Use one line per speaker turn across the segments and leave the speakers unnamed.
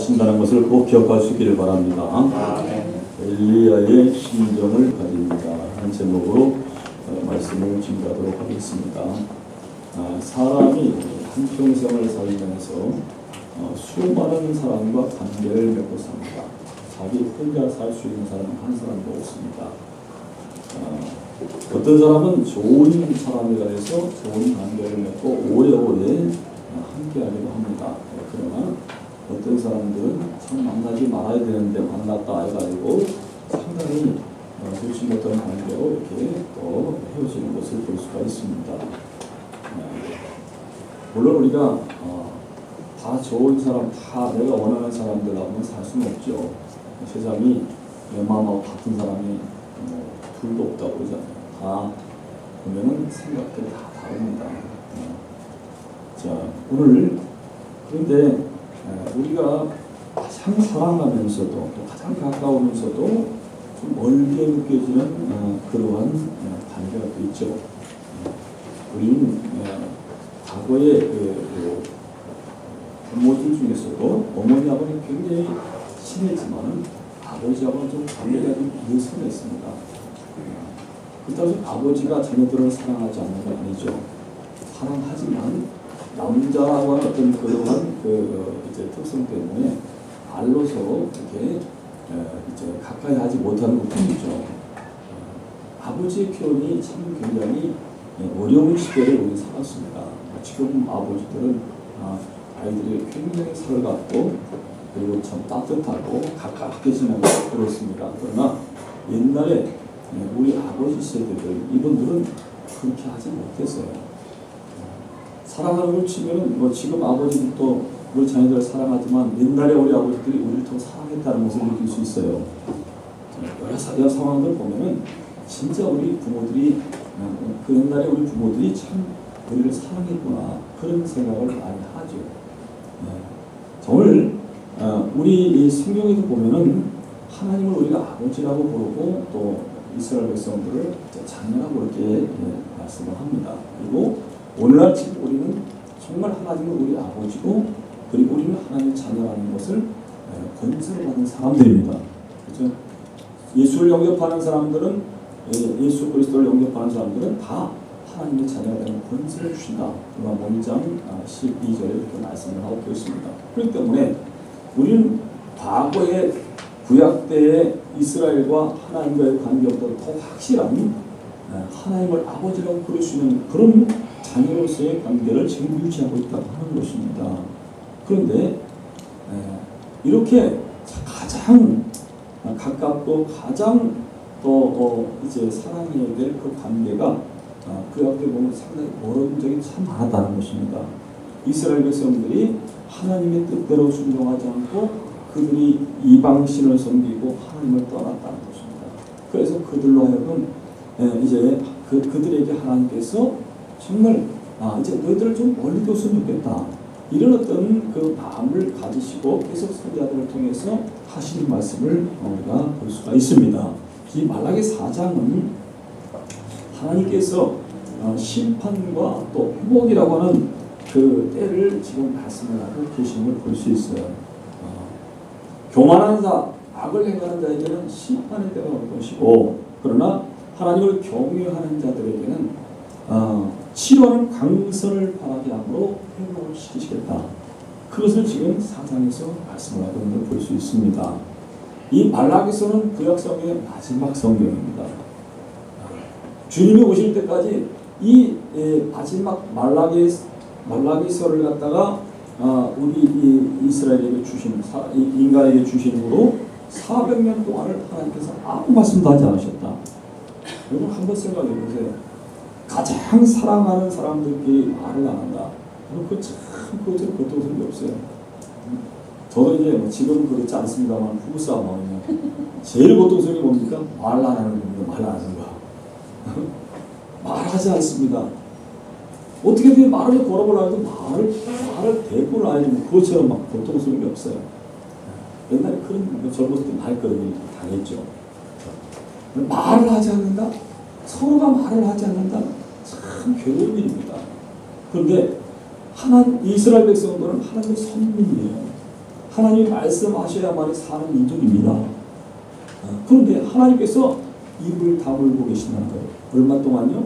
하신다는 것을 꼭 기억할 수 있기를 바랍니다. 엘리야의 심정을 가집니다. 한 제목으로 말씀을 증거하도록 하겠습니다. 사람이 한평생을 살면서 수많은 사람과 관계를 맺고 삽니다. 자기 혼자 살 수 있는 사람은 한 사람도 없습니다. 어떤 사람은 좋은 사람이라 해서 좋은 관계를 맺고 오래오래 함께하기도 합니다. 그러나 어떤 사람들은 참 만나지 말아야 되는데 만났다 해가지고 상당히 좋지 못한 관계로 이렇게 또 헤어지는 것을 볼 수가 있습니다. 물론 우리가 다 좋은 사람, 다 내가 원하는 사람들하고는 살 수는 없죠. 세상이 내 마음하고 같은 사람이 둘도 없다고 그러잖아요. 다 보면은 생각들이 다 다릅니다. 자, 오늘 그런데 우리가 가장 사랑하면서도 또 가장 가까우면서도 좀 멀게 느껴지는 그러한 관계가 또 있죠. 우리는 과거의 부모들 중에서도 어머니하고는 굉장히 친했지만 아버지하고는 좀 관계가 좀 느슨했습니다. 그렇다고 해서 아버지가 자녀들을 사랑하지 않는 건 아니죠. 사랑하지만 남자와는 어떤 그러한 이제 특성 때문에 말로서 이렇게 이제 가까이 하지 못하는 것 뿐이죠. 아버지의 표현이 참 굉장히 어려운 시대를 우리 살았습니다. 지금 아버지들은 아이들이 굉장히 살갑고 그리고 참 따뜻하고 가깝게 지내고 그렇습니다. 그러나 옛날에 우리 아버지 세대들 이분들은 그렇게 하지 못했어요. 사랑하는 걸 치면은 지금 아버지들도 우리 자녀들을 사랑하지만 옛날에 우리 아버지들이 우리를 더 사랑했다는 것을 느낄 수 있어요. 여러 상황들 보면은 진짜 우리 부모들이 그 옛날에 우리 부모들이 참 우리를 사랑했구나 그런 생각을 많이 하죠. 오늘 우리 이 성경에도 보면은 하나님을 우리가 아버지라고 부르고 또 이스라엘 백성들을 자녀라고 이렇게 말씀을 합니다. 그리고 오늘날 지금 우리는 정말 하나님은 우리 아버지고 그리고 우리는 하나님의 자녀라는 것을 권세를 받은 사람들입니다. 그렇죠? 예수를 영접하는 사람들은 예수 그리스도를 영접하는 사람들은 다 하나님의 자녀가 되는 권세를 주신다. 로마서 1장 12절에 이렇게 말씀을 하고 있습니다. 그렇기 때문에 우리는 과거의 구약 때의 이스라엘과 하나님과의 관계보다 더 확실한 하나님을 아버지라고 부를 수 있는 그런 자녀로서의 관계를 지금 유지하고 있다고 하는 것입니다. 그런데 이렇게 가장 가깝고 가장 또 이제 사랑해야 될 그 관계가 구약 때 보면 상당히 어려운 적이 참 많았다는 것입니다. 이스라엘 백성들이 하나님의 뜻대로 순종하지 않고 그들이 이방신을 섬기고 하나님을 떠났다는 것입니다. 그래서 그들로 하여금 이제 그들에게 하나님께서 정말 이제 너희들을 좀 멀리 뒀으면 좋겠다. 이런 어떤 그 마음을 가지시고 계속 선지자들을 통해서 하시는 말씀을 우리가 볼 수가 있습니다. 이 말라기 4장은 하나님께서 심판과 또 회복이라고 하는 그 때를 지금 말씀을 하고 계심을 볼 수 있어요. 교만한 자, 악을 행하는 자에게는 심판의 때가 올 것이고 그러나 하나님을 경외하는 자들에게는 치료하는 강선을 바라게 함으로 회복을 시키시겠다. 그것을 지금 4장에서 말씀을 하고 있는 걸 볼 수 있습니다. 이 말라기서는 구약 성경의 마지막 성경입니다. 주님이 오실 때까지 이 마지막 말라기서를 갖다가 우리 이스라엘에게 주신 인간에게 주신으로 400년 동안을 하나님께서 아무 말씀도 하지 않으셨다. 여러분 한번 생각해 보세요. 가장 사랑하는 사람들끼리 말을 안 한다. 그것은 고통스러운 게 없어요. 저도 이제 지금 그렇지 않습니다만 부부싸움 하면 제일 고통스러운 게 뭡니까? 말 안 하는 겁니다. 말 안 하는 거. 말하지 않습니다. 어떻게든 말을 걸어보려고 해도 말을 대꾸를 안 해주면 그것처럼 막 고통스러운 게 없어요. 옛날에 그런 젊었을 때 말 그런 일이 당했죠. 말을 하지 않는다? 서로가 말을 하지 않는다? 참 괴로운 일입니다. 그런데 이스라엘 백성들은 하나님의 선민이에요. 하나님이 말씀하셔야만 사는 민족입니다. 그런데 하나님께서 입을 다물고 계신다는 거예요. 얼마 동안요?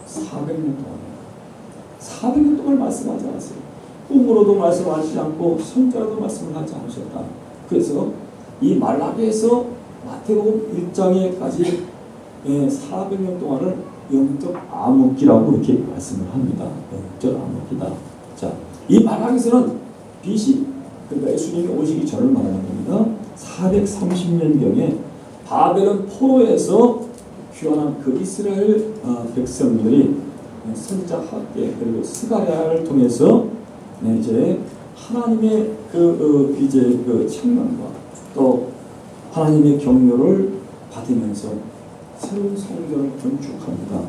400년 동안요. 400년 동안 말씀하지 않았어요. 꿈으로도 말씀하시지 않고 선자로도 말씀을 하지 않으셨다. 그래서 이 말라기에서 마태복음 1장에까지 400년 동안을 영적 암흑기라고 이렇게 말씀을 합니다. 영적 암흑기다. 자, 이 말라기에서는 BC, 그러니까 예수님이 오시기 전을 말하는 겁니다. 430년경에 바벨론 포로에서 귀환한 그 이스라엘 백성들이 선지자 학계 그리고 스가랴를 통해서 이제 하나님의 이제 책망과 또 하나님의 격려를 받으면서 새로운 성전을 건축합니다.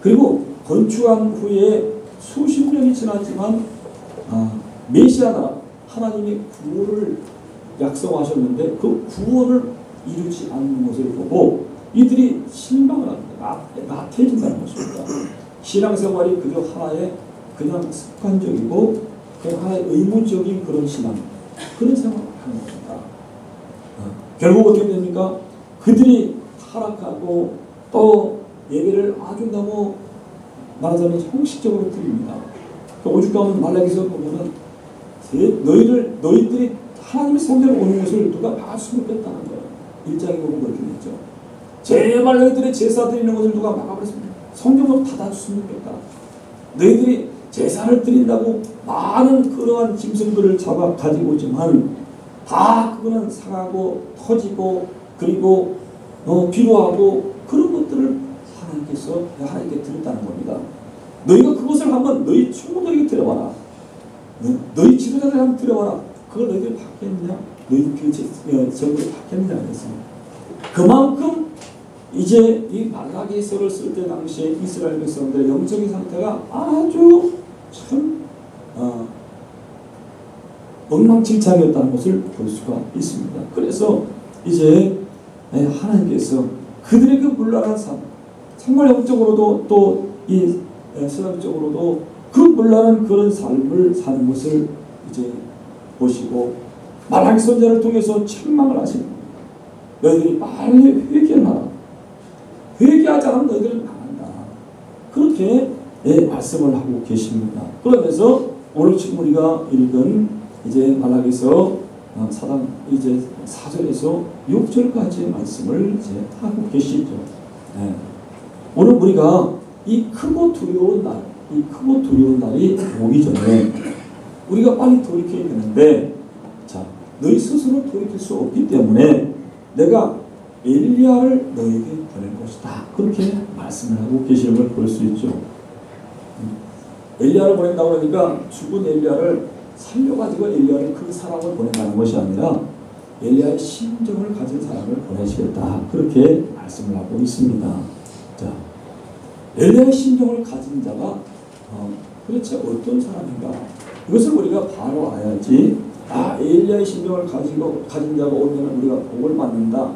그리고 건축한 후에 수십 년이 지났지만 메시아가 하나님의 구원을 약속하셨는데 그 구원을 이루지 않는 것을 보고 이들이 실망을 합니다. 나태해진다는 것입니다. 신앙생활이 그저 하나의 그냥 습관적이고 그냥 하나의 의무적인 그런 신앙, 그런 생활을 하는 겁니다. 결국 어떻게 됩니까? 그들이 타락하고 또 예배를 아주 너무 말하자면 형식적으로 드립니다. 오죽 가면 말라기서 보면은 너희들이 하나님의 성전에 오는 것을 누가 막아숨을 뺐다는 거예요. 1장에 보면 그렇게 됐죠. 제발 너희들의 제사 드리는 것을 누가 막아버렸습니다. 성경으로 닫아숨을 뺐다. 너희들이 제사를 드린다고 많은 그러한 짐승들을 잡아 가지고 오지만 다 그거는 상하고 터지고 그리고 비로하고 그런 것들을 하나님께 드렸다는 겁니다. 너희가 그것을 한번 너희 총무들에게 드려봐라. 너희 지도자들 한번 드려봐라. 그걸 너희들이 받겠느냐? 너희 정부를 받겠느냐? 그랬습니다. 그만큼 이제 이 말라기서를 쓸 때 당시에 이스라엘 백성들의 영적인 상태가 아주 참 엉망진창이었다는 것을 볼 수가 있습니다. 그래서 이제 하나님께서 그들의 그 문란한 삶, 정말 영적으로도 또 이 신앙적으로도 그 문란한 그런 삶을 사는 것을 이제 보시고 말라기 선지자를 통해서 책망을 하시는 겁니다. 너희들이 빨리 회개하라. 회개하지 않으면 너희들은 망한다. 그렇게 말씀을 하고 계십니다. 그러면서 오늘 지금 우리가 읽은 이제 말라기서 사장 이제 4절에서 6절까지의 말씀을 이제 하고 계시죠. 오늘 우리가 이 크고 두려운 날이 오기 전에 우리가 빨리 돌이켜야 되는데, 자, 너희 스스로 돌이킬 수 없기 때문에 내가 엘리야를 너에게 보낼 것이다. 그렇게 말씀을 하고 계시는 걸 볼 수 있죠. 엘리야를 보낸다고 하니까 죽은 엘리야를 살려가지고 엘리야를 그 사람을 보낸다는 것이 아니라 엘리야의 심정을 가진 사람을 보내시겠다. 그렇게 말씀을 하고 있습니다. 자, 엘리야의 심정을 가진 자가 도대체 어떤 사람인가? 이것을 우리가 바로 알아야지. 엘리야의 심정을 가진 자가 오면 우리가 복을 받는다.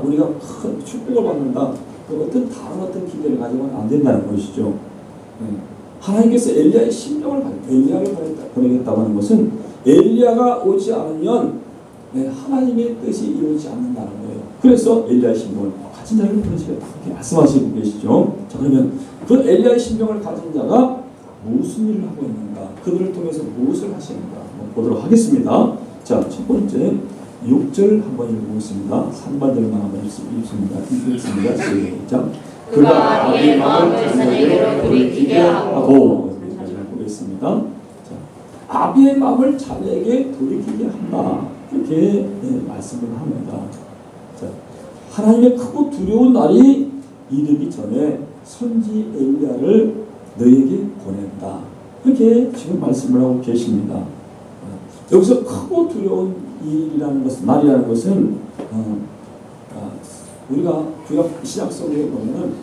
우리가 큰 축복을 받는다. 어떤 다른 어떤 기대를 가지고는 안 된다는 것이죠. 하나님께서 엘리야의 심정을 엘리야를 보내겠다고 하는 것은 엘리야가 오지 않으면 하나님의 뜻이 이루어지지 않는다는 거예요. 그래서 엘리야의 심정을 가진 자를 보내시겠다. 그렇게 말씀하시고 계시죠. 자, 그러면 그 엘리야의 심정을 가진 자가 무슨 일을 하고 있는가? 그들을 통해서 무엇을 하시는가? 보도록 하겠습니다. 자, 첫 번째 6절 한번 읽어보겠습니다. 3반절만 한번 읽습니다. 시작. 그가 아비의 마음을 자녀에게로 돌이키게 하고 보겠습니다. 자, 아비의 마음을 자녀에게 돌이키게 한다. 그렇게 말씀을 합니다. 자, 하나님의 크고 두려운 날이 이르기 전에 선지 엘리야를 너에게 보낸다. 그렇게 지금 말씀을 하고 계십니다. 여기서 크고 두려운 일이라는 것은, 날이라는 것은 우리가 구약 신약 성경에 보면은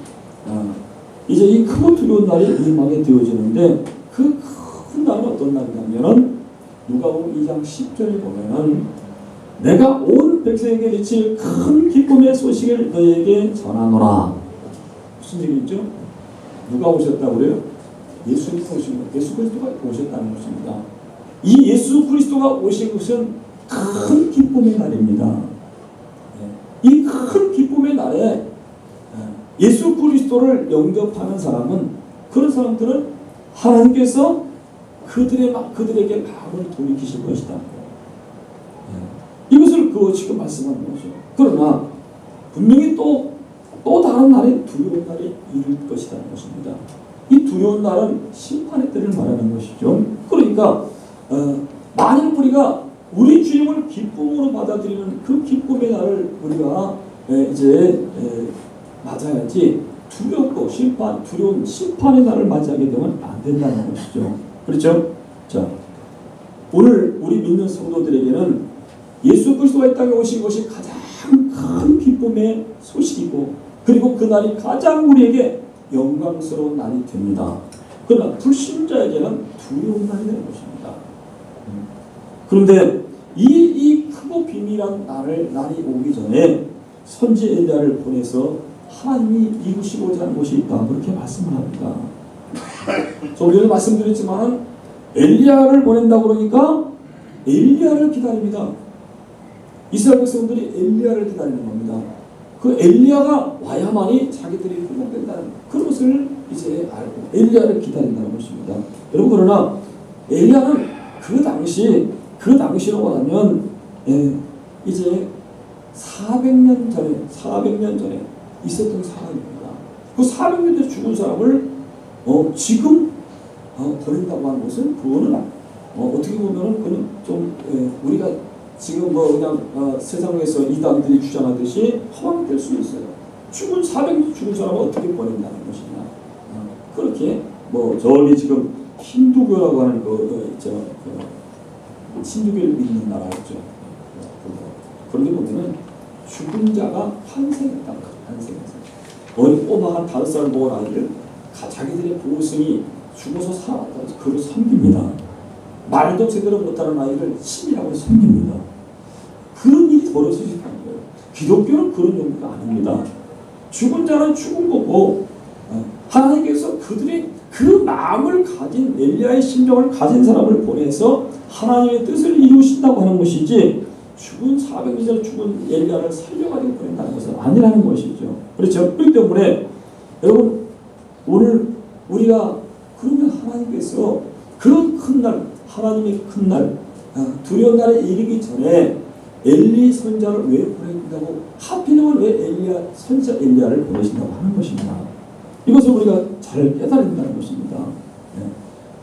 이제 이 크고 두려운 날이 임하게 되어지는데 그 큰 날은 어떤 날이냐면은 누가복음 2장 10절에 보면은 내가 온 백성에게 미칠 큰 기쁨의 소식을 너에게 전하노라. 무슨 얘기죠? 누가 오셨다고 그래요? 예수님이 오신 것, 예수 그리스도가 오셨다는 것입니다. 이 예수 그리스도가 오신 것은 큰 기쁨의 날입니다. 이 큰 기쁨의 날에 예수 그리스도를 영접하는 사람은, 그런 사람들은 하나님께서 그들에게 마음을 돌이키실 것이다. 이것을 지금 말씀하는 거죠. 그러나 분명히 또 다른 날에 두려운 날이 이룰 것이라는 것입니다. 이 두려운 날은 심판의 때를 말하는 것이죠. 그러니까 만일 우리가 우리 주님을 기쁨으로 받아들이는 그 기쁨의 날을 우리가 이제 맞아야지, 두려운 심판의 날을 맞이하게 되면 안 된다는 것이죠. 그렇죠? 자, 오늘 우리 믿는 성도들에게는 예수 그리스도가 이 땅에 오신 것이 가장 큰 기쁨의 소식이고, 그리고 그 날이 가장 우리에게 영광스러운 날이 됩니다. 그러나 불신자에게는 두려운 날이 되는 것입니다. 그런데 이 크고 비밀한 날이 오기 전에 선지 엘리야를 보내서 하나님이 이루시고자 하는 것이 있다, 그렇게 말씀을 합니다. 좀 전에 말씀드렸지만 엘리야를 보낸다고 그러니까 엘리야를 기다립니다. 이스라엘 백성들이 엘리야를 기다리는 겁니다. 그 엘리야가 와야만이 자기들이 회복된다는 그것을 이제 알고 엘리야를 기다린다는 것입니다. 여러분, 그러나 엘리야는 그 당시로 말하면 이제 400년 전에 있었던 사람입니다. 그 400년 전에 죽은 사람을 지금 버린다고 하는 것은, 그거는 어떻게 보면은 그는 좀 우리가 지금 그냥 세상에서 이단들이 주장하듯이 허망될 수 있어요. 400년 죽은 사람을 어떻게 버린다는 것이냐. 그렇게 저기 지금 힌두교라고 하는 신두교를 믿는 나라 있죠. 그런데 보면은 죽은 자가 환생했다. 어린 꼬마 한 5살 먹은 아이를 자기들의 보호성이 죽어서 살아왔다고 해서 그를 섬깁니다. 말도 제대로 못하는 아이를 신이라고 섬깁니다. 그런 일이 벌어지지 않는 거예요. 기독교는 그런 종교가 아닙니다. 죽은 자는 죽은 거고, 하나님께서 그들이 그 마음을 가진, 엘리야의 심정을 가진 사람을 보내서 하나님의 뜻을 이루신다고 하는 것이지, 400년 전에 죽은 엘리야를 살려가지고 보낸다는 것은 아니라는 것이죠. 그렇죠? 그렇기 때문에 여러분, 오늘 우리가 그러면 하나님께서 그 큰 날, 하나님의 큰 날, 두려운 날에 이르기 전에 엘리 선자를 왜 보내신다고, 하필이면 왜 선자 엘리야를 보내신다고 하는 것입니다. 이것을 우리가 잘 깨달아야 된다는 것입니다.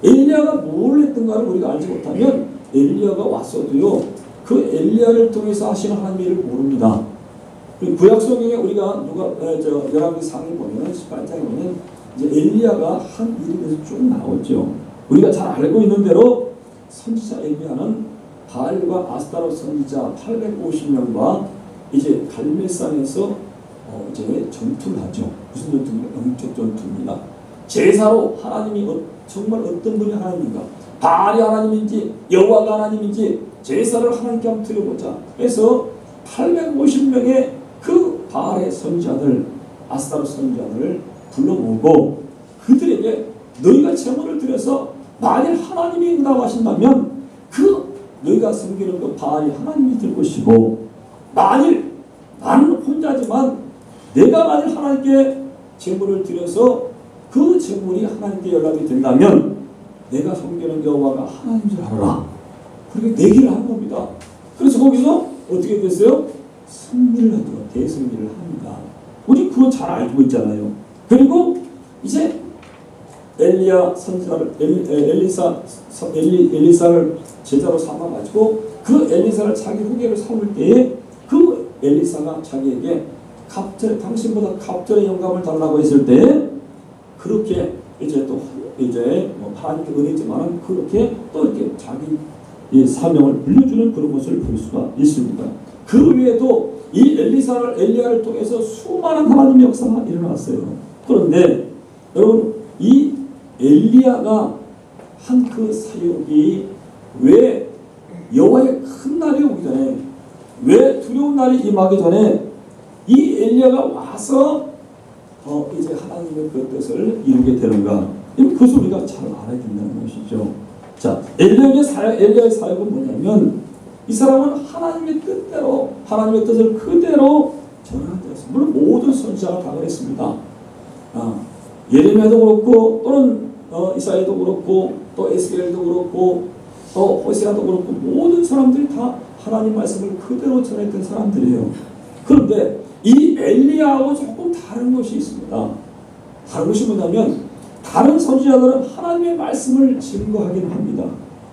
엘리야가 뭘 했던가를 우리가 알지 못하면 엘리야가 왔어도요, 그 엘리야를 통해서 하시는 하나님의 일을 모릅니다. 구약 성경에 우리가 열왕기 상에 보면 18장에 보면 이제 엘리야가 한 일에 대해서 쭉 나오죠. 우리가 잘 알고 있는 대로 선지자 엘리야는 바알과 아스타롯 선지자 850명과 이제 갈멜산에서 이제 전투를 하죠. 무슨 전투입니까? 영적 전투입니다. 제사로 하나님이 정말 어떤 분이 하나님인가? 바알이 하나님인지 여호와가 하나님인지 제사를 하나님께 한번 드려보자. 그래서 850명의 그 바알의 선지자들, 아스타롯 선지자들을 불러모으고 그들에게 너희가 제물을 드려서 만일 하나님이 응답 하신다면 너희가 섬기는 그 바알이 하나님이 될 것이고, 만일 나는 혼자지만 내가 만일 하나님께 제물을 드려서 그 제물이 하나님께 연락이 된다면 내가 섬기는 여호와가 하나님인 줄 알아라. 그렇게 내기를 한 겁니다. 그래서 거기서 어떻게 됐어요? 승리를 하죠. 대승리를 합니다. 우리 그건 잘 알고 있잖아요. 그리고 이제 엘리야 선지자를 엘리사를 제자로 삼아가지고 그 엘리사를 자기 후계를 삼을 때에 그 엘리사가 자기에게 당신보다 갑절의 영감을 달라고 했을 때 그렇게 이제 하나님의 은혜지만은 그렇게 또 이렇게 자기 사명을 불려주는 그런 것을 볼 수가 있습니다. 그 외에도 이 엘리야를 통해서 수많은 하나님의 역사가 일어났어요. 그런데 여러분, 이 엘리야가 한 그 사역이 왜 여호와의 큰 날이 오기 전에, 왜 두려운 날이 임하기 전에 이 엘리야가 와서 이제 하나님의 그 뜻을 이루게 되는가? 그것을 우리가 잘 알아야 된다는 것이죠. 자, 엘리야의 사역은 뭐냐면 이 사람은 하나님의 뜻대로 하나님의 뜻을 그대로 전하는 자였습니다. 물론 모든 선지자가 다 그랬습니다. 예레미야도 그렇고 또는 이사야도 그렇고 또 에스겔도 그렇고 또 호세아도 그렇고 모든 사람들이 다 하나님 말씀을 그대로 전했던 사람들이에요. 그런데 이 엘리야하고 조금 다른 것이 있습니다. 다른 것이 뭐냐면 다른 선지자들은 하나님의 말씀을 증거하긴 합니다.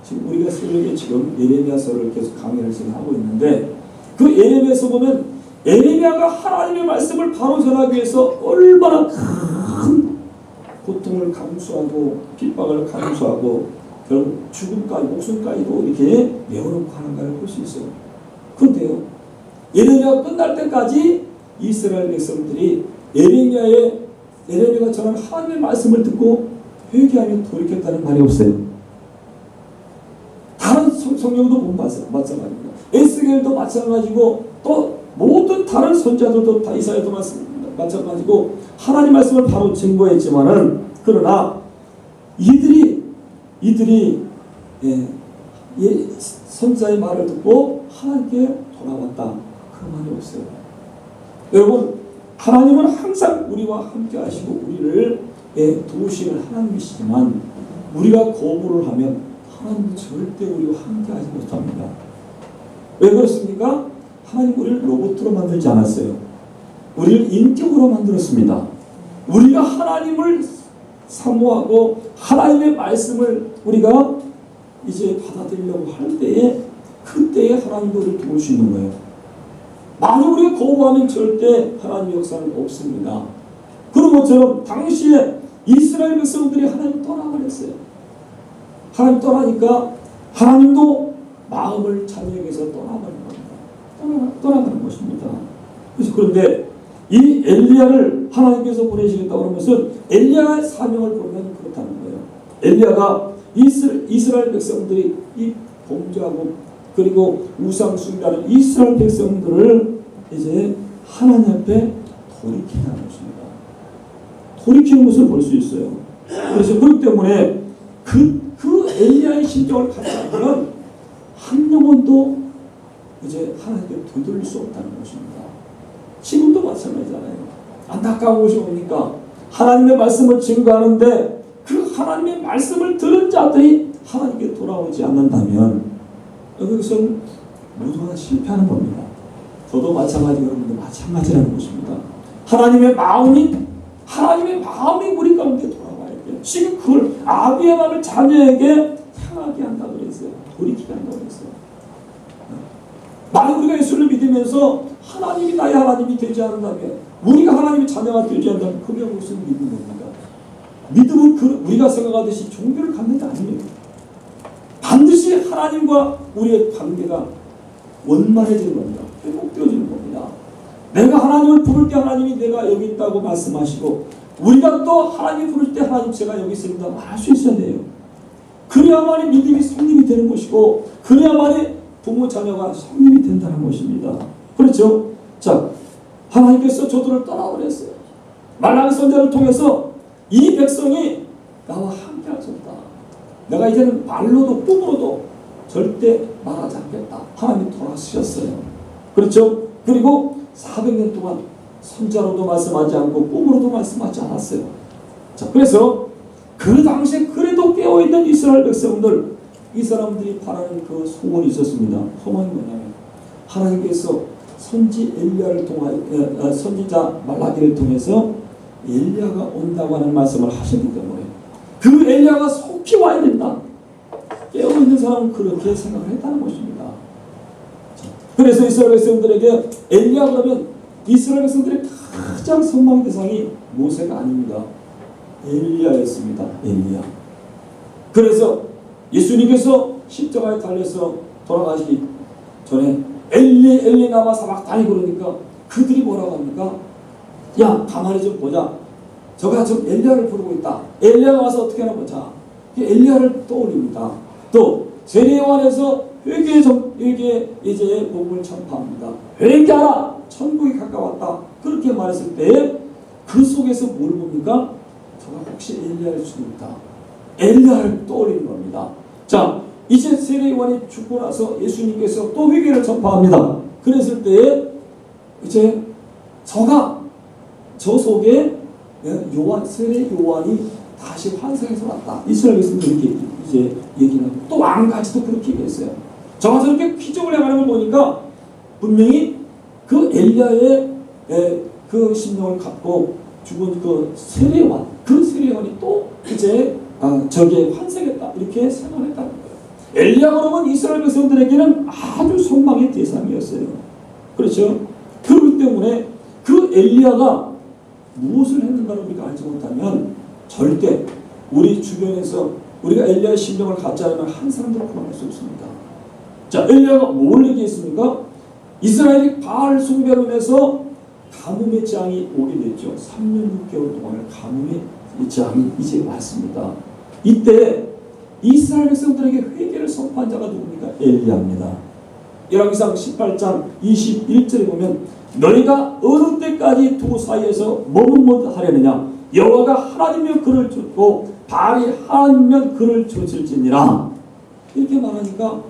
지금 우리가 새벽에 지금 예레미야서를 계속 강의를 지금 하고 있는데 그 예레미야서 보면 예레미야가 하나님의 말씀을 바로 전하기 위해서 얼마나 큰 고통을 감수하고 핍박을 감수하고 결국 죽음까지 목숨까지도 이렇게 내어놓고 하는가를 볼 수 있어요. 그런데요, 예레미야가 끝날 때까지 이스라엘 백성들이 예레미야가 전한 하나님의 말씀을 듣고 회개하며 돌이켰다는 말이 없어요. 다른 성경도 보면 마찬가지입니다. 에스겔도 마찬가지고 또 모든 다른 선지자들도 다 이사야도 마찬가지고 하나님 말씀을 바로 증거했지만은 그러나 이들이 선지자의 말을 듣고 하나님께 돌아왔다. 그런 말이 없어요. 여러분, 하나님은 항상 우리와 함께 하시고 우리를 도우시는 하나님이시지만 우리가 거부를 하면 하나님은 절대 우리와 함께 하지 못합니다. 왜 그렇습니까? 하나님 우리를 로봇으로 만들지 않았어요. 우리를 인격으로 만들었습니다. 우리가 하나님을 사모하고 하나님의 말씀을 우리가 이제 받아들이려고 할 때에 그때에 하나님도 우리를 도우시는 거예요. 만약 우리가 거부하면 절대 하나님의 역사는 없습니다. 그런 것처럼 당시에 이스라엘 백성들이 하나님 떠나버렸어요. 하나님 떠나니까 하나님도 마음을 자녀에게서 떠나버린 겁니다. 떠나가는 것입니다. 그런데 이 엘리야를 하나님께서 보내시겠다고 하는 것은 엘리야의 사명을 보면 그렇다는 거예요. 엘리야가 이스라엘 백성들이 이 범죄하고 그리고 우상 숭배하는 이스라엘 백성들을 이제 하나님 앞에 돌이키는 것입니다. 돌이키는 것을 볼 수 있어요. 그래서 그렇기 때문에 그 엘리야의 심정을 가져가면 한 영혼도 이제 하나님께 되돌릴 수 없다는 것입니다. 지금도 마찬가지잖아요. 안타까운 것이 뭡니까? 하나님의 말씀을 증거하는데 그 하나님의 말씀을 들은 자들이 하나님께 돌아오지 않는다면 그것은 모두가 실패하는 겁니다. 저도 마찬가지, 여러분도 마찬가지라는 것입니다. 하나님의 마음이 우리 가운데 돌아와야 돼요. 지금 그걸 아비의 마음을 자녀에게 향하게 한다고 그랬어요. 돌이키게 한다고 그랬어요. 만약 우리가 예수를 믿으면서 하나님이 나의 하나님이 되지 않는다면, 우리가 하나님의 자녀가 되지 않는다면 그게 무슨 믿음입니까? 믿음은 우리가 생각하듯이 종교를 갖는 게 아닙니다. 반드시 하나님과 우리의 관계가 원만해지는 겁니다. 회복되어지는 겁니다. 내가 하나님을 부를 때 하나님이 내가 여기 있다고 말씀하시고, 우리가 또 하나님 부를 때 하나님 제가 여기 있습니다 말할 수 있어야 돼요. 그래야만이 믿음이 성립이 되는 것이고, 그래야만이 부모 자녀가 성립이 된다는 것입니다. 그렇죠? 자, 하나님께서 저들을 떠나버렸어요. 말라기 선지자를 통해서 이 백성이 나와 함께 할 수 없다. 내가 이제는 말로도 꿈으로도 절대 말하지 않겠다. 하나님이 돌아서셨어요. 그렇죠? 그리고 400년 동안 선자로도 말씀하지 않고 꿈으로도 말씀하지 않았어요. 자, 그래서 그 당시에 그래도 깨어있는 이스라엘 백성들, 이 사람들이 바라는 그 소원이 있었습니다. 소원이 뭐냐면 하나님께서 선지자 말라기를 통해서 엘리야가 온다고 하는 말씀을 하셨기 때문에 그 엘리야가 속히 와야 된다. 깨어있는 사람은 그렇게 생각을 했다는 것입니다. 그래서 이스라엘 백성들에게 엘리야 그러면 이스라엘 백성들의 가장 선망 대상이 모세가 아닙니다. 엘리야였습니다. 엘리야. 그래서 예수님께서 십자가에 달려서 돌아가시기 전에 엘리 나마 사박다니 그러니까 그들이 뭐라고 합니까? 야, 가만히 좀 보자. 저가 지금 엘리야를 부르고 있다. 엘리야가 와서 어떻게 하나 보자. 엘리야를 떠올립니다. 또 세례요한에서 회개 이제 복음을 전파합니다. 회개하라, 천국이 가까웠다. 그렇게 말했을 때 그 속에서 뭘 봅니까? 저가 혹시 엘리야를 수도 있다. 엘리야를 떠올리는 겁니다. 자, 이제 세례요한이 죽고 나서 예수님께서 또 회개를 전파합니다. 그랬을 때에 이제 저 속에 세례 요한이 다시 환상에서 왔다. 이스라엘 백성들이 이렇게 이제 얘기를 하고 또 왕까지도 그렇게 얘기했어요. 저가 저렇게 기적을 행하는 걸 보니까 분명히 그 엘리야의 그 심령을 갖고 죽은 그 세례요한, 그 세례요한이 또 이제 저기에 환생했다. 이렇게 생각했다는 거예요. 엘리야 그러면 이스라엘 백성들에게는 아주 선망의 대상이었어요. 그렇죠? 그렇기 때문에 그 엘리야가 무엇을 했는가를 우리가 알지 못하면 절대 우리 주변에서 우리가 엘리야의 심령을 갖지 않으면 한 사람도 구원할 수 없습니다. 자, 엘리야가 뭘 얘기했습니까? 이스라엘이 바알 숭배로 인해서 가뭄의 재앙이 오게 됐죠. 3년 6개월 동안의 가뭄의 재앙이 이제 왔습니다. 이때 이스라엘 백성들에게 회개를 선포한 자가 누굽니까? 엘리야입니다. 열왕기상 18장 21절에 보면 너희가 어느 때까지 두 사이에서 머뭇머뭇하려느냐 여호와가 하나님이면 그를 쫓고 바알이 하나님이면 그를 쫓을지니라. 이렇게 말하니까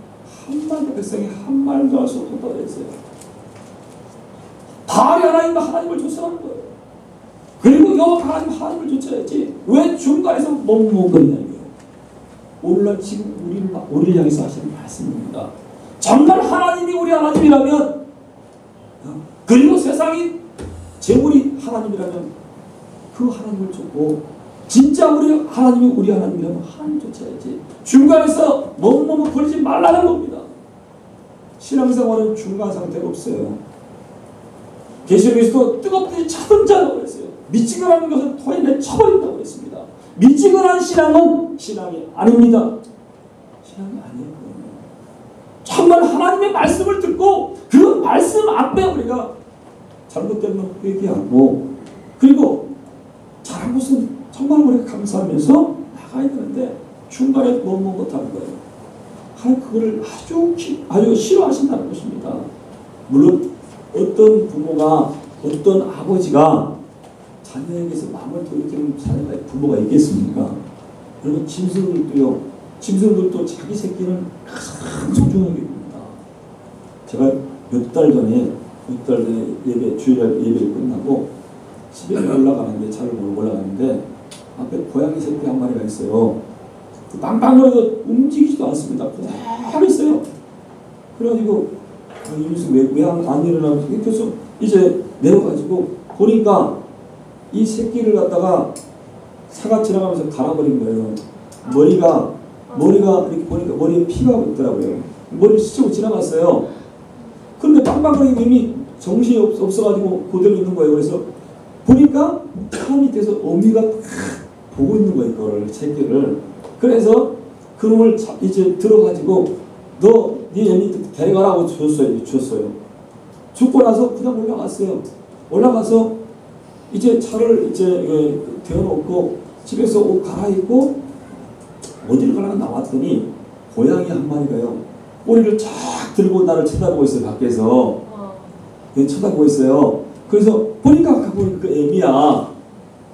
한마디 백성이 한 말도 할 수 없다고 했어요. 바알이 하나님을 쫓으라는 거예요. 그리고 여호와가 하나님을 쫓아야지 왜 중간에서 머뭇머뭇거리냐는 거예요. 오늘날 지금 우리를 향해서 하시는 말씀입니다. 정말 하나님이 우리 하나님이라면 그리고 세상이 재물이 하나님이라면 그 하나님을 쫓고 진짜 우리 하나님이 우리 하나님이라면 하나님 쫓아야지 중간에서 머뭇머뭇거리지 말라는 겁니다. 신앙생활은 중간 상태가 없어요. 계시록에서도 뜨겁듯이 차던 자라고 그랬어요. 미치근한 것은 토에 내쳐버린다고 그랬습니다. 미치근한 신앙은 신앙이 아닙니다. 신앙이 아니에요. 정말 하나님의 말씀을 듣고 그 말씀 앞에 우리가 잘못된 것 회개하고 그리고 잘한 것은 정말 우리가 감사하면서 나가야 되는데 중간에 머뭇머뭇하는 거예요. 하나님 그거를 아주 싫어하신다는 것입니다. 물론 어떤 부모가 어떤 아버지가 자녀에게서 마음을 돌이키는 자녀가 부모가 있겠습니까? 여러분 짐승들도 자기 새끼는 큰 소중하게 봅니다. 제가 몇 달 전에 주일날 예배를 끝나고 집에 올라가는데 차를 몰고 올라가는데 앞에 고양이 새끼 한 마리가 있어요. 빵빵거려도 움직이지도 않습니다. 그대로 있어요. 그래가지고 왜 안 일어나고 계속 이제 내려가지고 보니까 이 새끼를 갖다가 차가 지나가면서 갈아버린 거예요. 머리가 이렇게 보니까 머리에 피가 있더라고요. 머리를 스치고 지나갔어요. 그런데 빵빵거리는 놈이 정신이 없어가지고 그대로 있는 거예요. 그래서 보니까 차 밑에서 어미가 보고 있는 거예요. 그거를 새끼를. 그래서 그놈을 이제 들어가지고 네 애미 데려가라고 줬어요. 죽고 나서 그냥 올라가서 이제 차를 이제 데워놓고 집에서 옷 갈아입고 어디를 가려고 나왔더니 고양이 한 마리가요. 꼬리를 쫙 들고 나를 쳐다보고 있어요. 밖에서. 쳐다보고 있어요. 그래서 보니까 그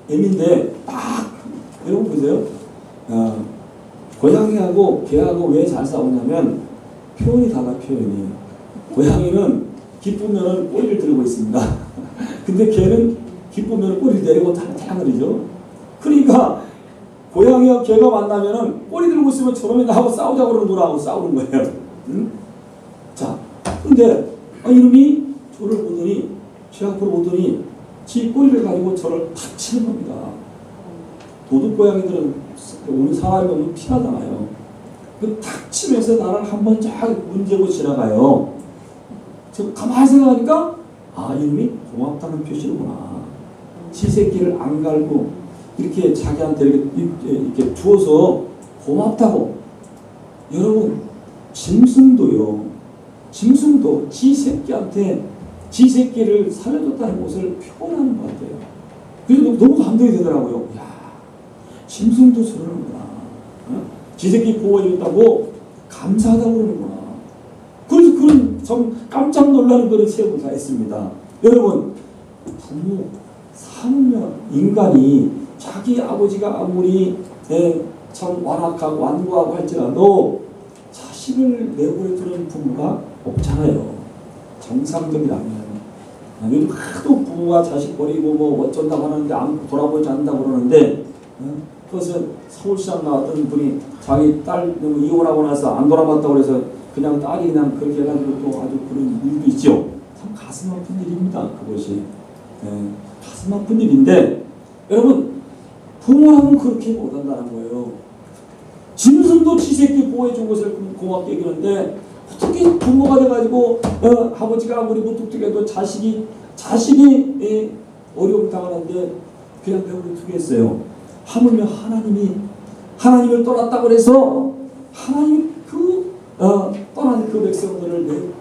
애미인데 딱 여러분 보세요. 고양이하고 개하고 왜 잘 싸우냐면 표현이 달라. 표현이. 고양이는 기쁘면 꼬리를 들고 있습니다. 근데 개는 기쁘면 꼬리를 내리고 탈탈거리죠. 그러니까 고양이와 개가 만나면은 꼬리 들고 있으면 저놈이 나하고 싸우자고 그러는 거라고 싸우는 거예요. 응? 자, 근데 이놈이 저를 보더니 제 앞으로 오더니 지 꼬리를 가지고 저를 탁 치는 겁니다. 도둑 고양이들은 오는 사람이 오면 피하잖아요. 탁 치면서 나를 한번 쫙 문제고 지나가요. 저 가만히 생각하니까 이놈이 고맙다는 표시구나. 지 새끼를 안 갈고 이렇게 자기한테 이렇게 주어서 고맙다고. 여러분 짐승도 지 새끼한테 지 새끼를 살려줬다는 것을 표현하는 것 같아요. 그래서 너무 감동이 되더라고요. 야, 짐승도 저러는구나. 지 새끼 보호해줬다고 감사하다고 그러는구나. 그래서 그런 좀 깜짝 놀라는 그런 체험을 다 했습니다. 여러분 부모 사면 인간이 자기 아버지가 아무리 참 완악하고 완고하고 할지라도 자식을 내버려 두는 부모가 없잖아요. 정상적이라면. 요즘 하도 부모가 자식 버리고 뭐 어쩐다고 하는데 안 돌아보지 않는다고 그러는데, 그래서 서울시장 나왔던 분이 자기 딸 이혼하고 나서 안 돌아봤다고 그래서 그냥 딸이 그냥 그렇게 해가지고 또 아주 그런 일도 있죠. 참 가슴 아픈 일입니다. 그것이. 가슴 아픈 일인데, 여러분, 부모라면 그렇게 못한다는 거예요. 짐승도 지 새끼 보호해준 것을 고맙게 여기는데, 어떻게 부모가 돼가지고 아버지가 아무리 무뚝뚝해도 자식이 어려움 당하는데 그냥 배우를 두겠어요. 하물며 하나님을 떠났다고 해서 하나님 떠난 그 백성들을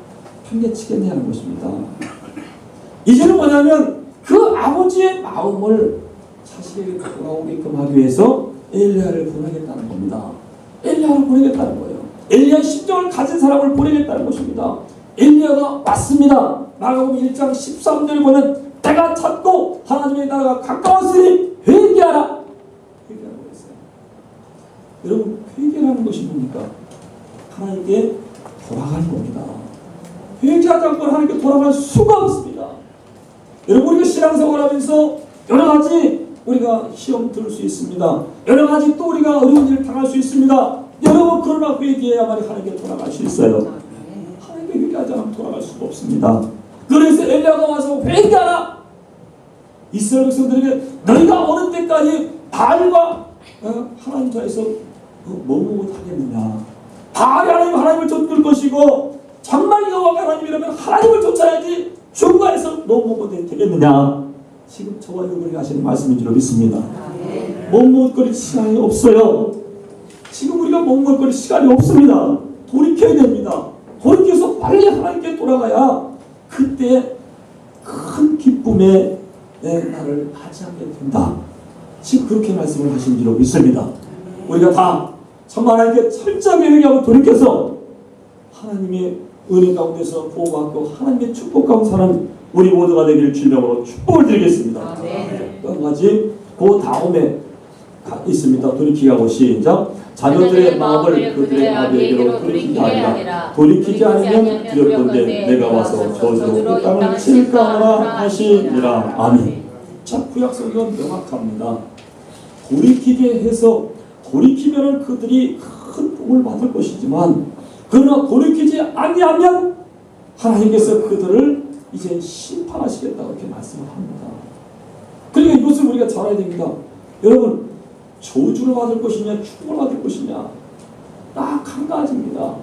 편개치겠냐는 것입니다. 이제는 뭐냐면 그 아버지의 마음을 자식에게 돌아오게끔 하기 위해서 엘리야를 보내겠다는 겁니다. 엘리야를 보내겠다는 거예요. 엘리야의 심정을 가진 사람을 보내겠다는 것입니다. 엘리야가 왔습니다. 마가복음 1장 13절에 보면 때가 찼고 하나님의 나라가 가까웠으니 회개하라. 회개하라고 했어요. 여러분, 회개라는 것이 뭡니까? 하나님께 돌아가는 겁니다. 회개하지 않고 하나님께 돌아갈 수가 없습니다. 여러분, 우리가 신앙생활을 하면서 여러 가지 우리가 시험 들을 수 있습니다. 여러 가지 또 우리가 어려운 일을 당할 수 있습니다. 여러분, 그러나 회개해야만 하나님께 돌아갈 수 있어요. 하나님께 회개하지 않으면 돌아갈 수가 없습니다. 그래서 엘리야가 와서 회개하라. 이스라엘 백성들에게 너희가 어느 때까지 바알과 하나님 사이에서 뭐뭐 하겠느냐. 바알이 하나님을 쫓을 것이고 정말 여호와가 하나님이라면 하나님을 쫓아야지 중간에서 뭐뭐 되겠느냐. 지금 저와 여러분이 하시는 말씀인 줄 믿습니다. 뭐뭐거릴 시간이 없어요. 지금 우리가 먹을 시간이 없습니다. 돌이켜야 됩니다. 돌이켜서 빨리 하나님께 돌아가야 그때 큰 기쁨에 나를 맞이하게 된다. 지금 그렇게 말씀을 하신 줄 믿습니다. 우리가 다 정말 하나님께 철저하게 회개하고 돌이켜서 하나님의 은혜 가운데서 보호받고 하나님의 축복 가운데 사는 우리 모두가 되기를 주님으로 축복을 드리겠습니다. 또 한 가지 그 다음에 있습니다. 돌이키게 하고 시작. 자녀들의 마음을 그들의 아비에게로 돌이키게 하리라. 돌이키지 않으면 두렵건대 내가 와서 저주로 이 땅을 칠까하라 하시니라. 아멘. 자, 구약성경은 명확합니다. 돌이키게 해서 돌이키면 그들이 큰 복을 받을 것이지만 그러나 돌이키지 아니하면 하나님께서 그들을 이제 심판하시겠다고 이렇게 말씀을 합니다. 그러니까 이것을 우리가 잘 알아야 됩니다. 여러분, 저주를 받을 것이냐 축복을 받을 것이냐 딱 한 가지입니다.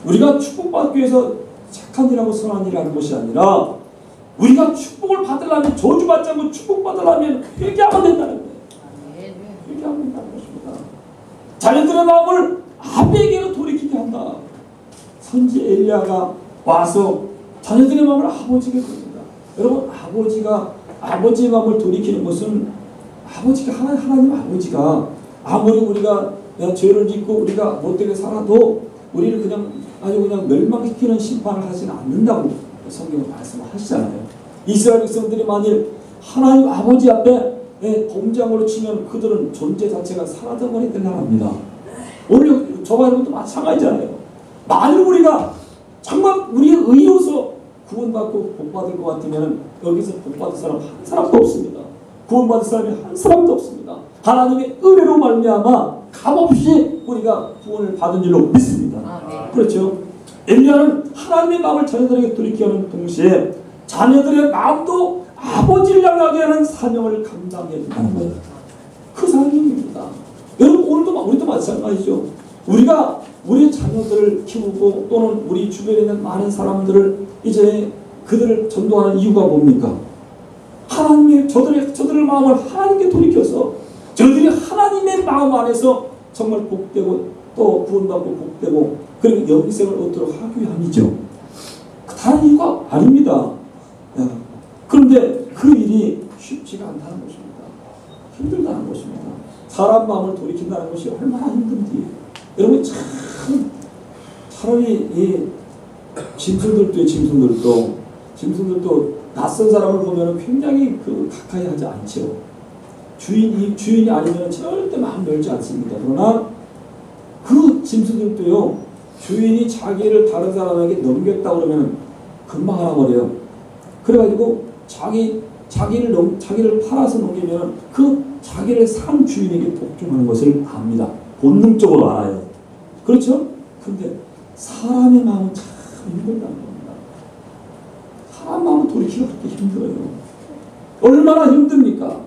우리가 축복받기 위해서 착한 일하고 선한 일을 하는 것이 아니라 우리가 축복을 받으려면 저주받지 않고 축복받으려면 회개하면 된다는 거예요. 회개하면 된다는 것입니다. 자녀들의 마음을 아비에게로 돌이키게 한다. 선지 엘리야가 와서 자녀들의 마음을 아버지에게 돌립니다. 여러분, 아버지의 마음을 돌이키는 것은 아버지가 하나님 아버지가 아무리 우리가 죄를 짓고 우리가 못되게 살아도 우리를 그냥 멸망시키는 심판을 하지는 않는다고 성경은 말씀하시잖아요. 이스라엘 백성들이 만일 하나님 아버지 앞에 범죄함으로 치면 그들은 존재 자체가 사라져버리게 된답니다. 오늘 저와 여러분도 마찬가지잖아요. 만일 우리가 정말 우리의 의로서 구원받고 복받을 것 같으면 여기서 복받을 사람 한 사람도 없습니다. 구원받을 사람이 한 사람도 없습니다. 하나님의 은혜로 말미암아 값없이 우리가 구원을 받은 줄로 믿습니다. 그렇죠? 엘리야는 하나님의 마음을 자녀들에게 돌이키는 동시에 자녀들의 마음도 아버지를 향하게 하는 사명을 감당해야 된다는 거예요. 그 사명입니다. 여러분, 오늘도 우리도 마찬가지죠. 우리가 우리 자녀들을 키우고 또는 우리 주변에 있는 많은 사람들을 이제 그들을 전도하는 이유가 뭡니까? 하나님의 저들의 마음을 하나님께 돌이켜서 저들이 하나님의 마음 안에서 정말 복되고 또 구원받고 복되고 그리고 영생을 얻도록 하기 위함이죠. 다른 이유가 아닙니다. 그런데 그 일이 쉽지가 않다는 것입니다. 힘들다는 것입니다. 사람 마음을 돌이킨다는 것이 얼마나 힘든지. 여러분, 참 차라리 이 짐승들도 낯선 사람을 보면 굉장히 가까이 하지 않죠. 주인이 아니면 절대 마음 열지 않습니다. 그러나 그 짐승들도요, 주인이 자기를 다른 사람에게 넘겼다 그러면 금방 알아버려요. 그래가지고 자기를 팔아서 넘기면 그 자기를 산 주인에게 복종하는 것을 압니다. 본능적으로 알아요. 그렇죠? 근데 사람의 마음은 참 힘들다는 겁니다. 사람 마음은 돌이키기가 그렇게 힘들어요. 얼마나 힘듭니까?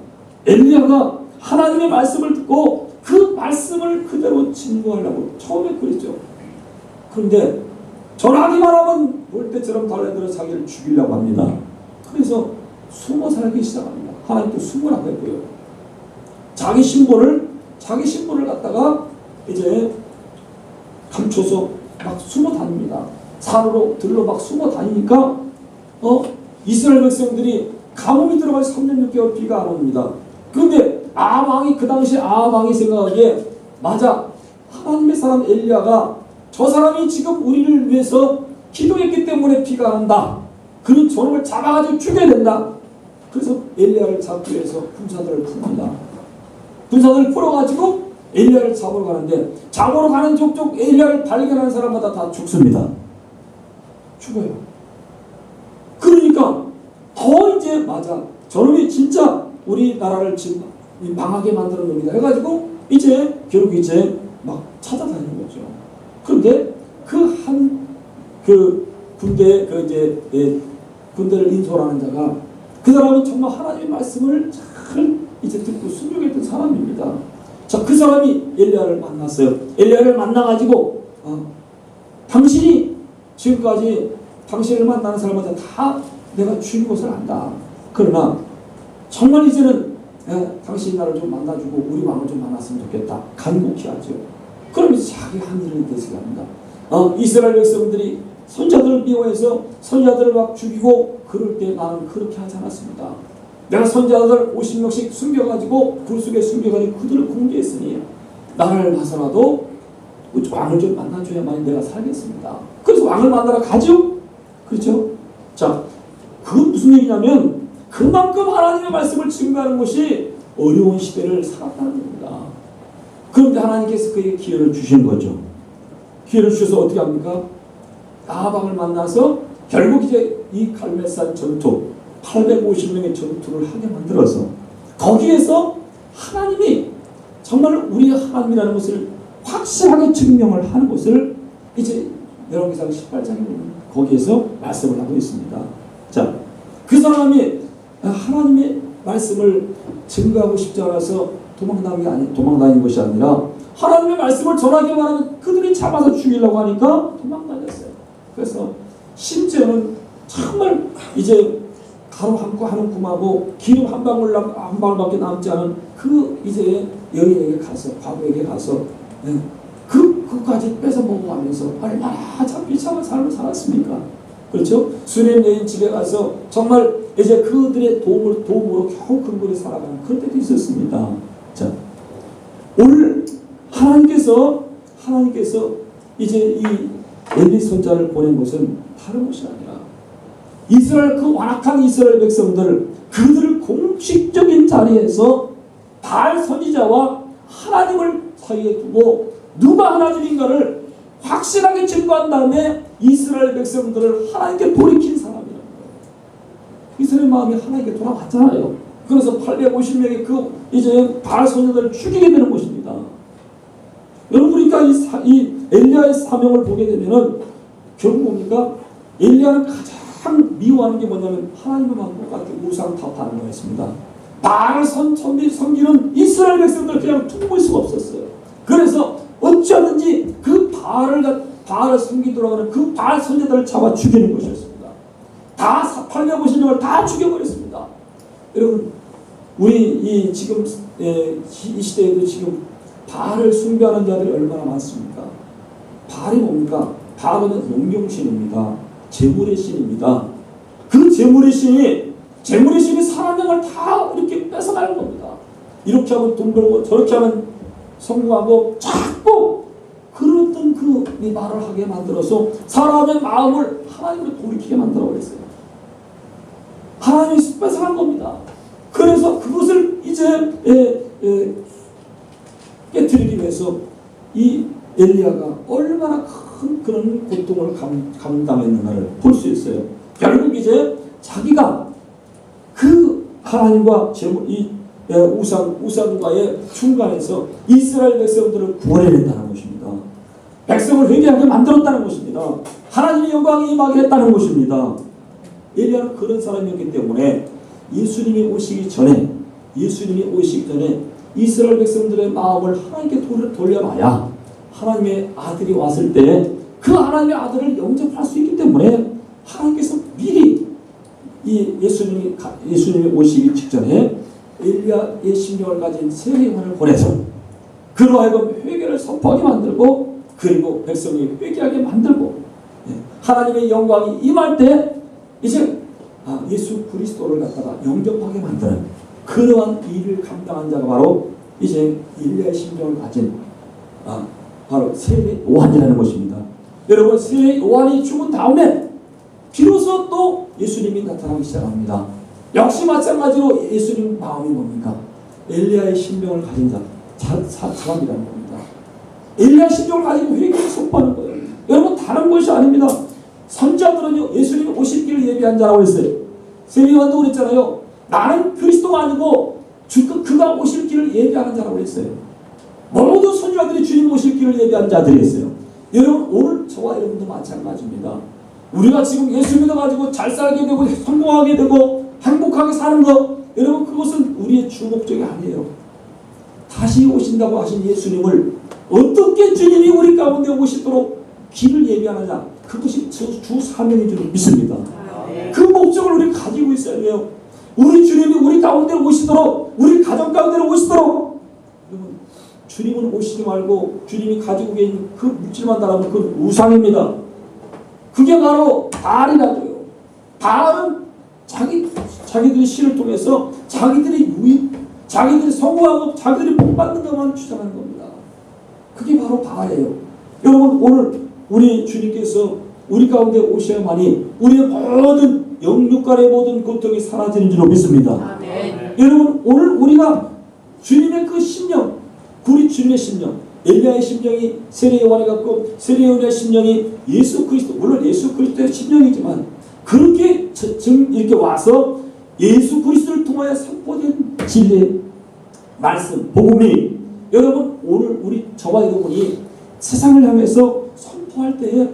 엘리야가 하나님의 말씀을 듣고 그 말씀을 그대로 증거하려고 처음에 그랬죠. 그런데 전하기만 하면 물때처럼 달려들어 자기를 죽이려고 합니다. 그래서 숨어 살기 시작합니다. 하나님도 숨으라고 했고요. 자기 신분을 갖다가 이제 감춰서 막 숨어 다닙니다. 산으로 들러 막 숨어 다니니까 이스라엘 백성들이 가뭄이 들어갈 3년 6개월 비가 안 옵니다. 그런데 그 당시 아방이 생각하기에 맞아, 하나님의 사람 엘리야가 저 사람이 지금 우리를 위해서 기도했기 때문에 비가 안 온다. 그런 저놈을 잡아가지고 죽여야 된다. 그래서 엘리야를 잡기 위해서 군사들을 풉니다. 군사들을 풀어가지고 엘리야를 잡으러 가는데, 잡으러 가는 족족 엘리야를 발견하는 사람마다 다 죽습니다. 죽어요. 그러니까 더 이제 맞아, 저놈이 진짜 우리나라를 지금 망하게 만드는 놈이다 해가지고 이제 결국 이제 막 찾아다니는 거죠. 그런데 군대를 인솔하는 자가, 그 사람은 정말 하나님의 말씀을 잘 이제 듣고 순종했던 사람입니다. 자, 그 사람이 엘리야를 만났어요. 엘리야를 만나가지고 당신이 지금까지 당신을 만나는 사람마다 다 내가 죽인 것을 안다. 그러나 정말 이제는 당신이 나를 좀 만나주고 우리 왕을 좀 만났으면 좋겠다. 간곡히 하죠. 그러면서 자기 한 일을 대신합니다. 이스라엘 백성들이 선자들을 미워해서 선자들을 막 죽이고 그럴 때 나는 그렇게 하지 않았습니다. 내가 선자들 50명씩 숨겨가지고 굴 속에 숨겨가지고 그들을 공개했으니 나를 봐서라도 왕을 좀 만나줘야만 내가 살겠습니다. 그래서 왕을 만나러 가죠. 그렇죠? 자, 그건 무슨 얘기냐면 그만큼 하나님의 말씀을 증거하는 것이 어려운 시대를 살았다는 겁니다. 그런데 하나님께서 그에게 기회를 주신 거죠. 기회를 주셔서 어떻게 합니까? 아방을 만나서 결국 이제 이 갈멜산 전투 850명의 전투를 하게 만들어서 거기에서 하나님이 정말 우리의 하나님이라는 것을 확실하게 증명을 하는 것을 이제 열왕기상 18장에 보면 거기에서 말씀을 하고 있습니다. 자, 그 사람이 하나님의 말씀을 증거하고 싶지 않아서 도망다닌 것이 아니라 하나님의 말씀을 전하기만 하면 그들이 잡아서 죽이려고 하니까 도망다녔어요. 그래서 심지어는 정말 이제 가루 한 kum하고 기름 한 방울밖에 남지 않은 그 이제 여인에게 가서, 과부에게 가서 그까지 뺏어 먹어가면서 얼마나 참 비참한 삶을 살았습니까? 그렇죠? 수렘 여인 집에 가서 정말 이제 그들의 도움으로 겨우 근근히 살아가는 그런 때도 있었습니다. 자, 오늘 하나님께서 이제 이 엘리 선자를 보낸 것은 다른 것이 아니라 이스라엘 그 완악한 이스라엘 백성들 그들을 공식적인 자리에서 바알 선지자와 하나님을 사이에 두고 누가 하나님인가를 확실하게 증거한 다음에 이스라엘 백성들을 하나님께 돌이킨 사람이라는 거예요. 이스라엘 마음이 하나님께 돌아갔잖아요. 그래서 850명의 그 이제 바알 선지자들을 죽이게 되는 것입니다. 여러분, 그러니까 이 엘리야의 사명을 보게 되면은 결국 뭡니까? 엘리야는 가장 미워하는 게 뭐냐면 하나님의 마음과 같은 우상 타파하는 거였습니다. 바알을 섬기는 이스라엘 백성들 그냥 두고 수가 없었어요. 그래서 어찌하든지 그 바알을 섬기도록 하는 그 바알 선지자들을 잡아 죽이는 것이었습니다. 다 850명을 다 죽여버렸습니다. 여러분, 우리 지금 이 시대에도 지금 바알을 숭배하는 자들이 얼마나 많습니까? 바알이 뭡니까? 바알은 용병신입니다. 재물의 신입니다. 그 재물의 신이 사람을 다 이렇게 뺏어가는 겁니다. 이렇게 하면 돈 벌고 저렇게 하면 성공하고 자꾸 그랬던 그 말을 하게 만들어서 사람의 마음을 하나님으로 돌이키게 만들어버렸어요. 하나님이 뺏어간 겁니다. 그래서 그것을 이제 깨트리기 위해서 이 엘리야가 얼마나 큰 그런 고통을 감당했는가를 볼 수 있어요. 결국 이제 자기가 그 하나님과 이 우상과의 중간에서 이스라엘 백성들을 구원해낸다는 것입니다. 백성을 회개하게 만들었다는 것입니다. 하나님의 영광이 임하게 했다는 것입니다. 엘리야는 그런 사람이었기 때문에 예수님이 오시기 전에 이스라엘 백성들의 마음을 하나님께 돌려놔야 하나님의 아들이 왔을 때 그 하나님의 아들을 영접할 수 있기 때문에 하나님께서 미리 예수님이 오시기 직전에 엘리야의 심령을 가진 세례요한을 보내서 그로 하여금 회개를 선포하게 만들고 그리고 백성이 회개하게 만들고 하나님의 영광이 임할 때 이제 예수 그리스도를 갖다가 영접하게 만드는 그러한 일을 감당한 자가 바로 이제 엘리야의 심령을 가진 바로 세례 요한이라는 것입니다. 여러분, 세례 요한이 죽은 다음에 비로소 또 예수님이 나타나기 시작합니다. 역시 마찬가지로 예수님 마음이 뭡니까? 엘리야의 심령을 가진 사람이라는 겁니다. 엘리야의 심령을 가지고 회개를 선포하는 거예요. 여러분, 다른 것이 아닙니다. 선지자들은요, 예수님이 오실 길을 예비한 자라고 했어요. 세례 요한도 그랬잖아요. 나는 그리스도가 아니고 그가 오실 길을 예비하는 자라고 했어요. 모든 선지자들이 주님 오실 길을 예비한 자들이었어요. 여러분, 오늘 저와 여러분도 마찬가지입니다. 우리가 지금 예수 믿어가지고 잘 살게 되고 성공하게 되고 행복하게 사는 것, 여러분, 그것은 우리의 주 목적이 아니에요. 다시 오신다고 하신 예수님을 어떻게 주님이 우리 가운데 오시도록 길을 예비하느냐, 그것이 주 사명인 줄 믿습니다. 그 목적을 우리 가지고 있어야 돼요. 우리 주님이 우리 가운데 오시도록, 우리 가정 가운데 오시도록. 여러분, 주님은 오시지 말고 주님이 가지고 계신 그 물질만 달하면 그 우상입니다. 그게 바로 바알이라고요. 바알은 자기들의 신을 통해서 자기들의 유익, 자기들이 성공하고 자기들이 복받는 것만 주장하는 겁니다. 그게 바로 바알이에요. 여러분, 오늘 우리 주님께서 우리 가운데 오셔야만이 우리의 모든 영육간의 모든 고통이 사라지는 줄로 믿습니다.
아멘.
여러분, 오늘 우리가 주님의 그 심령, 우리 주님의 심령, 엘리야의 심령이 세례 요한에 갖고 세례 요한의 심령이 예수 그리스도, 물론 예수 그리스도의 심령이지만 그렇게 이렇게 와서 예수 그리스도를 통하여 선포된 진리의 말씀, 복음이 여러분, 오늘 우리 저와 여러분이 세상을 향해서 선포할 때에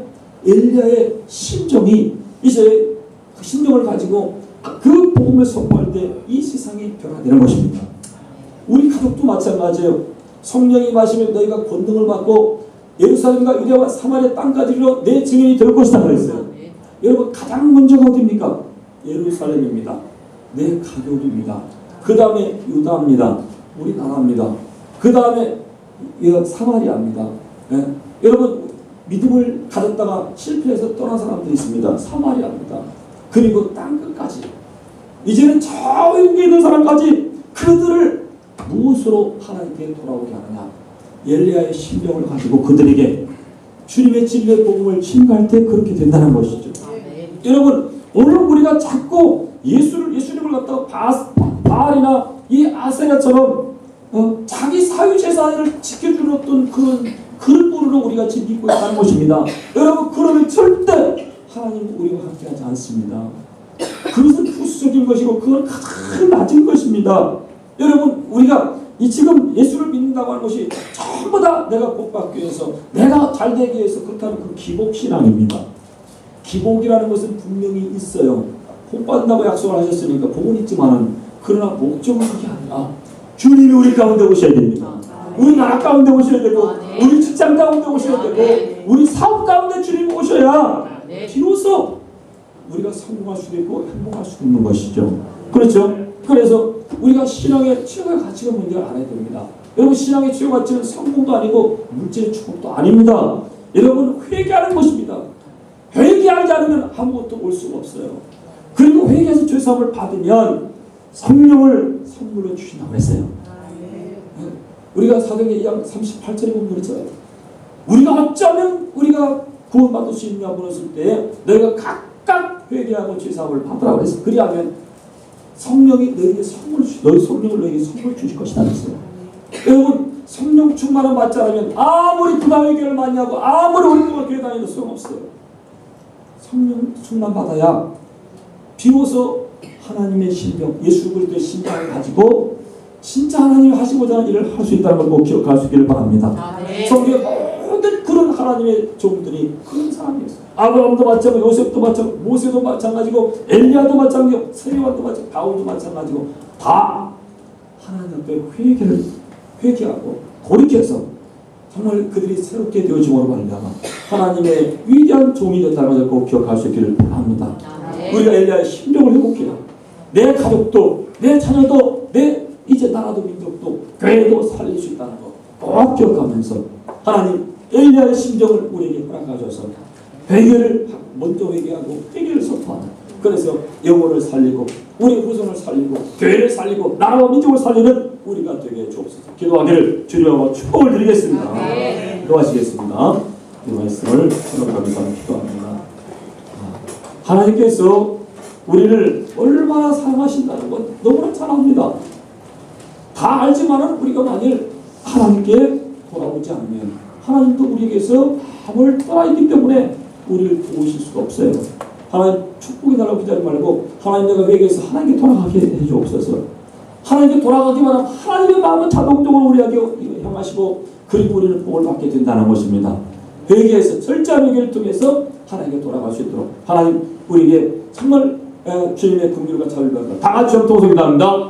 엘리야의 심정이 이제 그 심정을 가지고 그 복음을 선포할 때 이 세상이 변화되는 것입니다. 우리 가족도 마찬가지예요. 성령이 마시면 너희가 권능을 받고 예루살렘과 유대와 사마리아 땅까지 이르러 내 증인이 될 것이다 그랬어요. 여러분, 가장 먼저가 어디입니까? 예루살렘입니다. 내 가족입니다. 그 다음에 유다입니다. 우리나라입니다. 그 다음에 사마리아입니다. 예? 여러분, 믿음을 가졌다가 실패해서 떠난 사람들이 있습니다. 사마리아입니다. 그리고 땅끝까지. 이제는 저 위에 있는 사람까지 그들을 무엇으로 하나님께 돌아오게 하느냐? 엘리야의 심령을 가지고 그들에게 주님의 진리의 복음을 증거할 때 그렇게 된다는 것이죠. 여러분, 오늘 우리가 자꾸 예수님을 갖다가 바알이나 이 아세라처럼 자기 사유재산을 지켜주는 어떤 그런 그릇으로 우리가 지금 믿고 있다는 것입니다. 여러분, 그러면 절대 하나님은 우리와 함께하지 않습니다. 그것은 부수적인 것이고 그건 가장 낮은 것입니다. 여러분, 우리가 지금 예수를 믿는다고 하는 것이 전부 다 내가 복받기 위해서, 내가 잘되기 위해서 그렇다는 그 기복신앙입니다. 기복이라는 것은 분명히 있어요. 복받는다고 약속을 하셨으니까 복은 있지만은, 그러나 목적은 그게 아니라 주님이 우리 가운데 오셔야 됩니다. 우리 나라 가운데 오셔야 되고, 우리 직장 가운데 오셔야 되고, 우리 사업 가운데 주님이 오셔야 비로소 우리가 성공할 수도 있고 행복할 수도 있는 것이죠. 그렇죠? 그래서 우리가 신앙의 최고의 가치가 뭔지 알아야 됩니다. 여러분, 신앙의 최고의 가치는 성공도 아니고 물질의 축복도 아닙니다. 여러분, 회개하는 것입니다. 회개하지 않으면 아무것도 올 수가 없어요. 그리고 회개해서 죄사함을 받으면 성령을 선물로 주신다고 했어요. 우리가 사도행전 2장 38절에 보면 그렇잖아요. 우리가 어쩌면 우리가 구원받을 수 있냐 물었을 때 너희가 각각 회개하고 죄사함을 받으라고 했어요. 그리하면 성령이 너희에게 너희 성령을 너희에게 선물 주실 것이다 그랬어요. 여러분, 성령 충만을 받지 않으면 아무리 부당의 교회를 많이 하고 아무리 오랫동안 교회 다녀도 소용없어요. 성령 충만 받아야 비로소 하나님의 심령, 예수 그리스도의 심장을 가지고 진짜 하나님이 하시고자 하는 일을 할 수 있다는 걸 꼭 기억할 수 있기를 바랍니다. 성경에 모든 그런 하나님의 종들이 그런 사람이었어요. 아브라함도 마찬가지고, 요셉도 마찬가지고, 모세도 마찬가지고, 엘리야도 마찬가지고, 세리완도 마찬가지고, 다윗도 마찬가지고, 다 하나님 앞에 회개하고 돌이켜서 정말 그들이 새롭게 되어짐으로 말미암아 하나님의 위대한 종이 됐다는 것을 꼭 기억할 수 있기를 바랍니다. 우리가 엘리야의 심령을 회복해야 내 가족도, 내 자녀도, 내 이제 나라도 민족도 교회도 살릴 수 있다는 것 꼭 기억하면서 하나님 엘리야의 심정을 우리에게 허락하셔서 회개를 먼저 회개하고 회개를 선포하는, 그래서 영혼을 살리고 우리 후손을 살리고 교회를 살리고 나라와 민족을 살리는 우리가 되게 주옵소서. 기도하기를 주님으로 축복을 드리겠습니다. 기도하시겠습니다. 이 말씀을 생각하면서 기도합니다. 하나님께서 우리를 얼마나 사랑하신다는 건 너무나 잘 압니다. 다 알지만은 우리가 만일 하나님께 돌아오지 않으면 하나님도 우리에게서 답을 떠나있기 때문에 우리를 도우실 수가 없어요. 하나님 축복이 달라고 기다리지 말고 하나님 내가 회개해서 하나님께 돌아가게 해주옵소서. 하나님께 돌아가기만 하면 하나님의 마음은 자동적으로 우리에게 향하시고 그리고 우리는 복을 받게 된다는 것입니다. 회개해서 철저한 회개를 통해서 하나님께 돌아갈 수 있도록 하나님 우리에게 정말 주님의 긍휼과 자비를 받아 다 같이 동성이 나옵니다.